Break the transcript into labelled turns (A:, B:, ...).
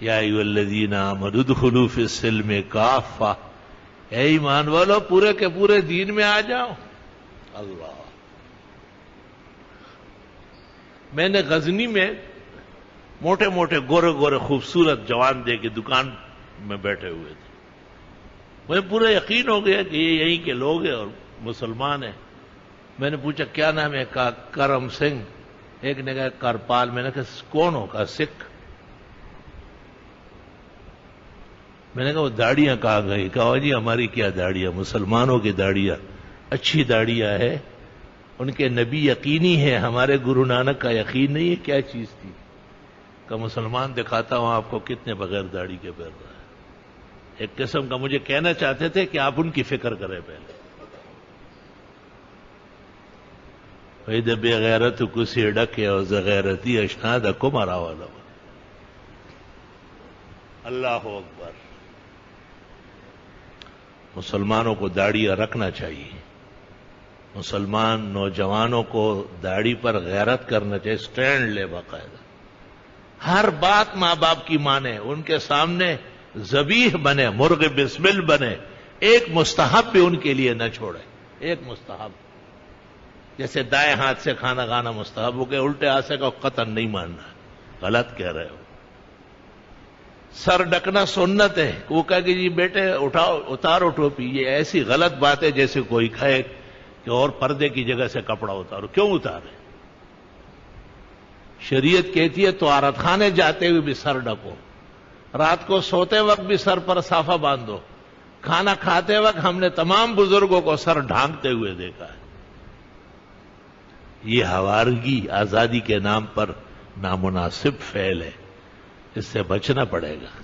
A: یا ایھا الذین آمنوا ادخلوا فی السلم کافہ، اے ایمان والو پورے کے پورے دین میں آ جاؤ۔ اللہ، میں نے غزنی میں موٹے موٹے گورے گورے خوبصورت جوان دے کے دکان میں بیٹھے ہوئے تھے، مجھے پورا یقین ہو گیا کہ یہ یہیں کے لوگ ہیں اور مسلمان ہیں۔ میں نے پوچھا کیا نام ہے؟ کہا کرم سنگھ۔ ایک نے کہا کرپال۔ میں نے کہا کون ہو؟ کہا سکھ۔ میں نے کہا وہ داڑیاں کہاں گئی؟ کہا جی ہماری کیا داڑیاں، مسلمانوں کی داڑیاں اچھی داڑیاں ہے، ان کے نبی یقینی ہے، ہمارے گرو نانک کا یقین نہیں ہے۔ کیا چیز تھی؟ کہ مسلمان دکھاتا ہوں آپ کو کتنے بغیر داڑھی کے پھر رہا ہے۔ ایک قسم کا مجھے کہنا چاہتے تھے کہ آپ ان کی فکر کریں پہلے۔ وَإِذَا بِغَيْرَتُ کسی ڈکے اور زغیرتی اشناد کو مارا والا۔ اللہ اکبر۔ مسلمانوں کو داڑیاں رکھنا چاہیے، مسلمان نوجوانوں کو داڑھی پر غیرت کرنا چاہیے، سٹینڈ لے باقاعدہ، ہر بات ماں باپ کی مانے، ان کے سامنے ذبیح بنے، مرغ بسمل بنے، ایک مستحب بھی ان کے لیے نہ چھوڑے، ایک مستحب، جیسے دائیں ہاتھ سے کھانا کھانا مستحب ہو گیا، الٹے ہاتھ سے کا قطن نہیں ماننا، غلط کہہ رہے ہو۔ سر ڈکنا سنت ہے، وہ کہا کہ جی بیٹے اٹھاؤ اتارو ٹوپی، یہ ایسی غلط بات ہے جیسے کوئی کہے کہ اور پردے کی جگہ سے کپڑا اتارو، کیوں اتارے؟ شریعت کہتی ہے طہارت خانے جاتے ہوئے بھی سر ڈکو، رات کو سوتے وقت بھی سر پر صافہ باندھو، کھانا کھاتے وقت ہم نے تمام بزرگوں کو سر ڈھانکتے ہوئے دیکھا ہے۔ یہ ہوارگی آزادی کے نام پر نامناسب فعل ہے، اس سے بچنا پڑے گا۔